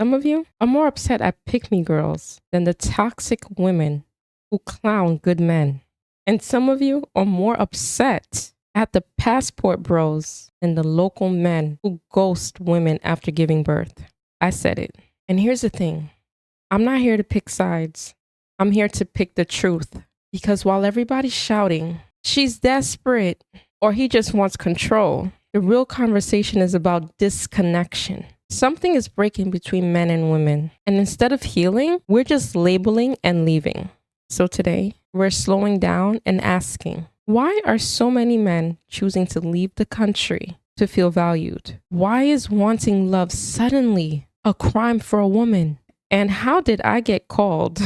Some of you are more upset at pick-me girls than the toxic women who clown good men. And some of you are more upset at the passport bros than the local men who ghost women after giving birth. I said it. And here's the thing. I'm not here to pick sides. I'm here to pick the truth. Because while everybody's shouting, she's desperate, or he just wants control, the real conversation is about disconnection. Something is breaking between men and women. And instead of healing, we're just labeling and leaving. So today, we're slowing down and asking, why are so many men choosing to leave the country to feel valued? Why is wanting love suddenly a crime for a woman? And how did I get called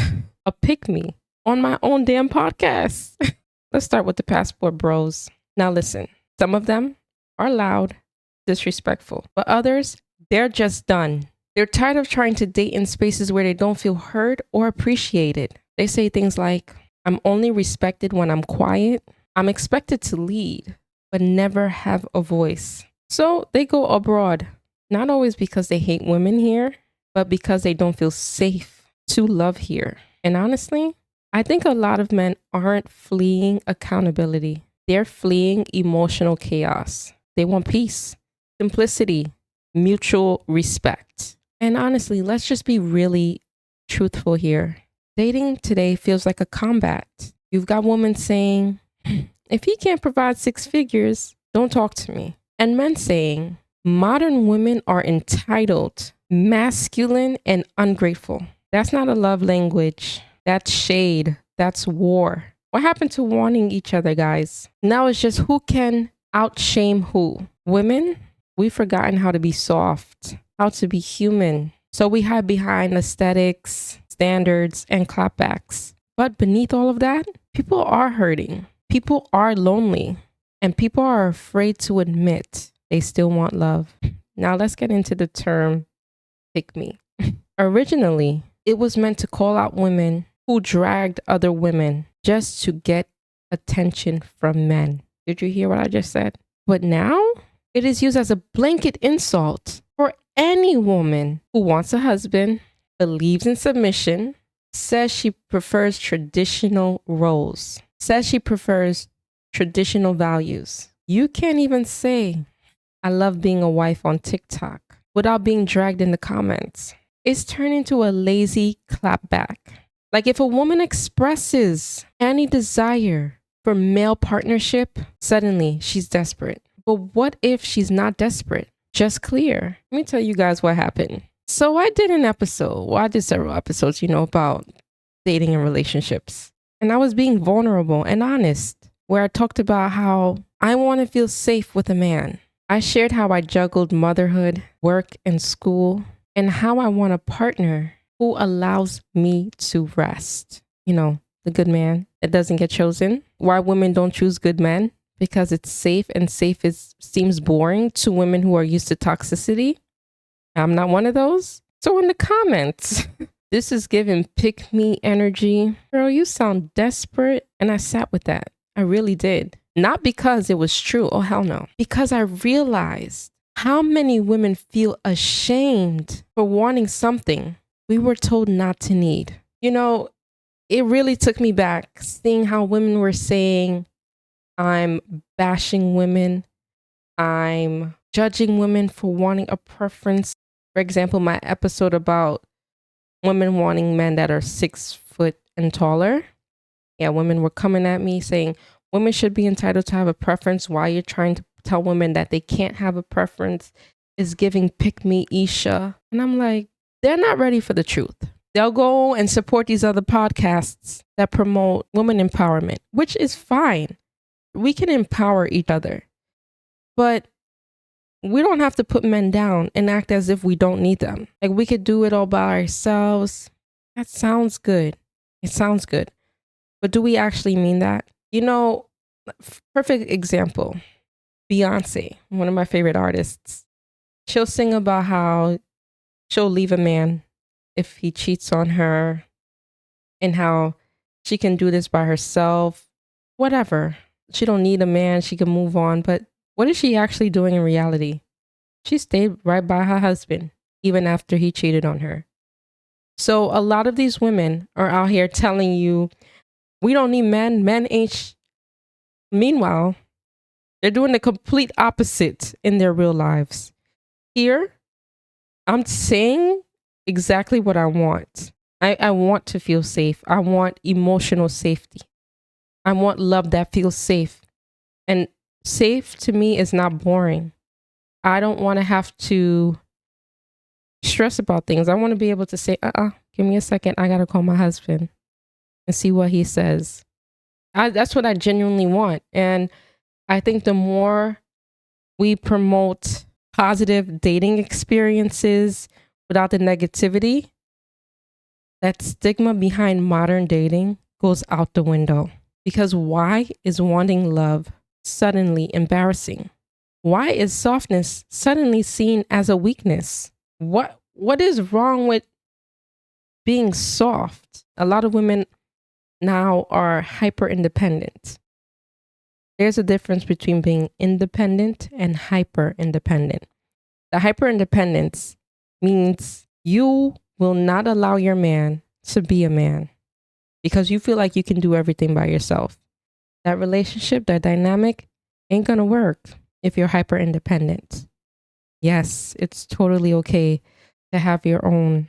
a pick-me on my own damn podcast? Let's start with the passport bros. Now listen, some of them are loud, disrespectful, but others, they're just done. They're tired of trying to date in spaces where they don't feel heard or appreciated. They say things like, I'm only respected when I'm quiet. I'm expected to lead, but never have a voice. So they go abroad, not always because they hate women here, but because they don't feel safe to love here. And honestly, I think a lot of men aren't fleeing accountability. They're fleeing emotional chaos. They want peace, simplicity, mutual respect. And honestly, let's just be really truthful here. Dating today feels like a combat. You've got women saying, if he can't provide 6 figures, don't talk to me. And men saying, modern women are entitled, masculine, and ungrateful. That's not a love language. That's shade. That's war. What happened to wanting each other, guys? Now it's just who can outshame who. Women, we've forgotten how to be soft, how to be human. So we hide behind aesthetics, standards, and clapbacks. But beneath all of that, people are hurting. People are lonely. And people are afraid to admit they still want love. Now let's get into the term pick me. Originally, it was meant to call out women who dragged other women just to get attention from men. Did you hear what I just said? But now it is used as a blanket insult for any woman who wants a husband, believes in submission, says she prefers traditional roles, says she prefers traditional values. You can't even say, I love being a wife on TikTok without being dragged in the comments. It's turned into a lazy clapback. Like if a woman expresses any desire for male partnership, suddenly she's desperate. But what if she's not desperate? Just clear. Let me tell you guys what happened. So I did several episodes, about dating and relationships. And I was being vulnerable and honest, where I talked about how I want to feel safe with a man. I shared how I juggled motherhood, work, and school, and how I want a partner who allows me to rest. The good man that doesn't get chosen. Why women don't choose good men? Because it's safe, and seems boring to women who are used to toxicity. I'm not one of those. So in the comments, this is giving pick me energy. Girl, you sound desperate. And I sat with that. I really did. Not because it was true. Oh, hell no. Because I realized how many women feel ashamed for wanting something we were told not to need. It really took me back seeing how women were saying, I'm bashing women. I'm judging women for wanting a preference. For example, my episode about women wanting men that are 6 foot and taller. Yeah, women were coming at me saying women should be entitled to have a preference. Why you're trying to tell women that they can't have a preference is giving pick me Isha. And I'm like, they're not ready for the truth. They'll go and support these other podcasts that promote women empowerment, which is fine. We can empower each other. But we don't have to put men down and act as if we don't need them. Like we could do it all by ourselves. That sounds good. It sounds good. But do we actually mean that? Perfect example. Beyonce, one of my favorite artists. She'll sing about how she'll leave a man if he cheats on her and how she can do this by herself. Whatever. She don't need a man. She can move on. But what is she actually doing in reality? She stayed right by her husband. even after he cheated on her. So a lot of these women are out here telling you, we don't need men. Men ain't. Meanwhile, they're doing the complete opposite in their real lives. Here, I'm saying exactly what I want. I want to feel safe. I want emotional safety. I want love that feels safe. And safe to me is not boring. I don't want to have to stress about things. I want to be able to say, give me a second. I got to call my husband and see what he says. That's what I genuinely want. And I think the more we promote positive dating experiences without the negativity, that stigma behind modern dating goes out the window. Because why is wanting love suddenly embarrassing? Why is softness suddenly seen as a weakness? What is wrong with being soft? A lot of women now are hyper independent. There's a difference between being independent and hyper independent. The hyper independence means you will not allow your man to be a man because you feel like you can do everything by yourself. That relationship, that dynamic ain't gonna work if you're hyper independent. Yes, it's totally okay to have your own.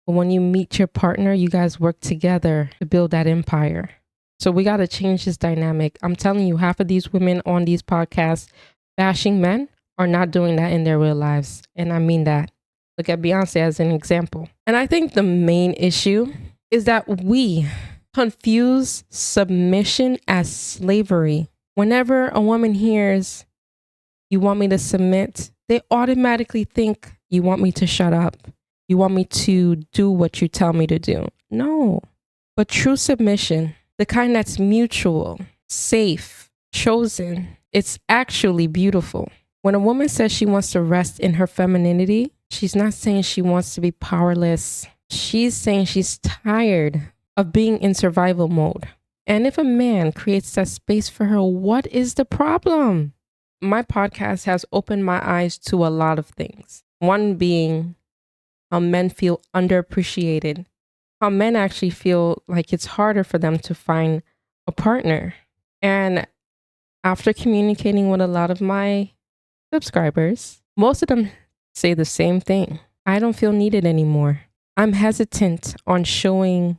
But when you meet your partner, you guys work together to build that empire. So we got to change this dynamic. I'm telling you, half of these women on these podcasts bashing men are not doing that in their real lives. And I mean that. Look at Beyonce as an example. And I think the main issue is that we confuse submission as slavery. Whenever a woman hears, you want me to submit, they automatically think you want me to shut up. You want me to do what you tell me to do. No. But true submission, the kind that's mutual, safe, chosen, it's actually beautiful. When a woman says she wants to rest in her femininity, she's not saying she wants to be powerless. She's saying she's tired of being in survival mode. And if a man creates that space for her, what is the problem? My podcast has opened my eyes to a lot of things. One being how men feel underappreciated, how men actually feel like it's harder for them to find a partner. And after communicating with a lot of my subscribers, most of them say the same thing. I don't feel needed anymore. I'm hesitant on showing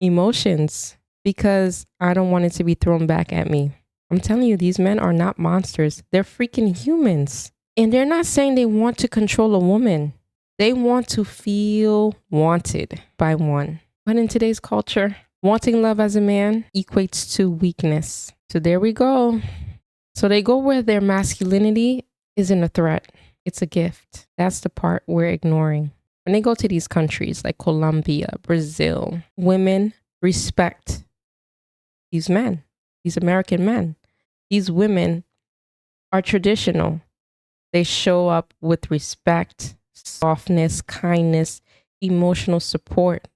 emotions because I don't want it to be thrown back at me. I'm telling you, these men are not monsters. They're freaking humans. And they're not saying they want to control a woman. They want to feel wanted by one. But in today's culture, wanting love as a man equates to weakness. So there we go. So they go where their masculinity isn't a threat. It's a gift. That's the part we're ignoring. When they go to these countries like Colombia, Brazil, women respect these men, these American men. These women are traditional. They show up with respect, softness, kindness, emotional support.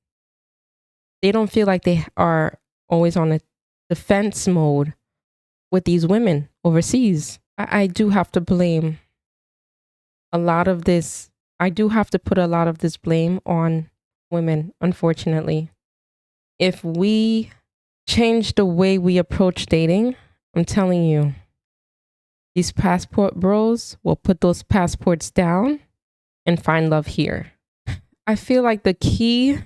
They don't feel like they are always on a defense mode with these women overseas. I do have to blame a lot of this. I do have to put a lot of this blame on women, unfortunately. If we change the way we approach dating, I'm telling you, these passport bros will put those passports down and find love here. I feel like the key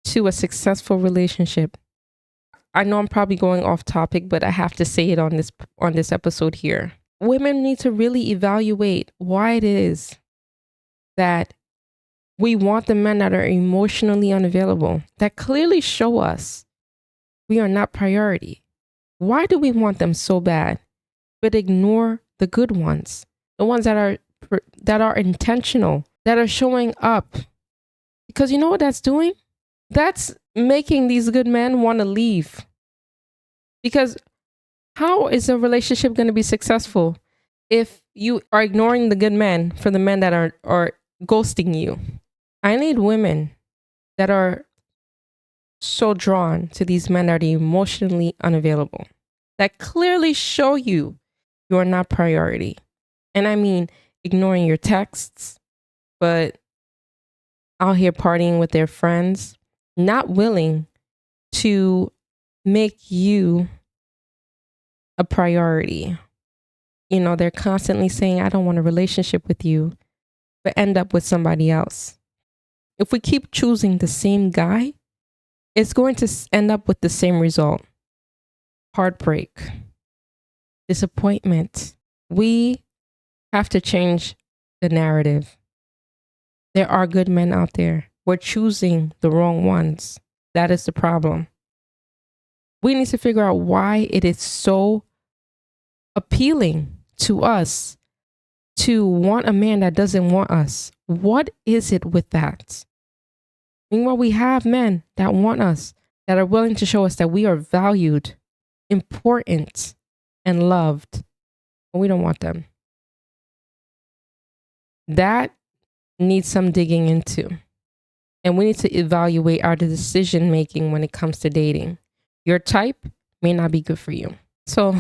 to a successful relationship, I know I'm probably going off topic, but I have to say it on this episode here. Women need to really evaluate why it is that we want the men that are emotionally unavailable, that clearly show us we are not priority. Why do we want them so bad, but ignore the good ones, the ones that are intentional, that are showing up? Because you know what that's doing? That's making these good men want to leave. Because how is a relationship going to be successful if you are ignoring the good men for the men that are ghosting you? I need women that are so drawn to these men that are emotionally unavailable, that clearly show you are not priority. And I mean ignoring your texts, but out here partying with their friends, not willing to make you a priority. You know, they're constantly saying, I don't want a relationship with you, but end up with somebody else. If we keep choosing the same guy, it's going to end up with the same result. Heartbreak, disappointment. We have to change the narrative. There are good men out there. We're choosing the wrong ones. That is the problem. We need to figure out why it is so appealing to us to want a man that doesn't want us. What is it with that? Meanwhile, we have men that want us, that are willing to show us that we are valued, important, and loved, but we don't want them. That needs some digging into. And we need to evaluate our decision making when it comes to dating. Your type may not be good for you. So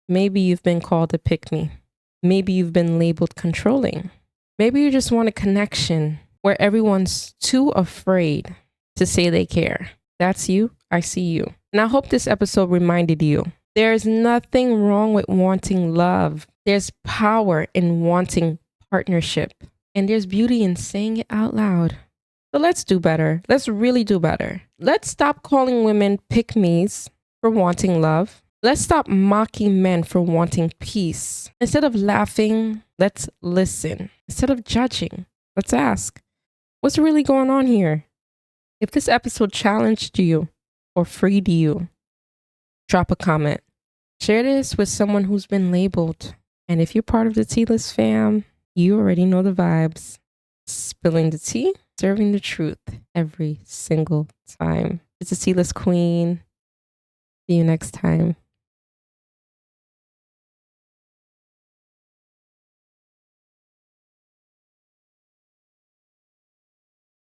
maybe you've been called a pick-me. Maybe you've been labeled controlling. Maybe you just want a connection where everyone's too afraid to say they care. That's you. I see you. And I hope this episode reminded you there's nothing wrong with wanting love. There's power in wanting partnership. And there's beauty in saying it out loud. So let's do better. Let's really do better. Let's stop calling women pick-me's for wanting love. Let's stop mocking men for wanting peace. Instead of laughing, let's listen. Instead of judging, let's ask, what's really going on here? If this episode challenged you or freed you, drop a comment. Share this with someone who's been labeled. And if you're part of the Tea-less fam, you already know the vibes. Spilling the tea, serving the truth every single time. It's a Tea-less queen. See you next time.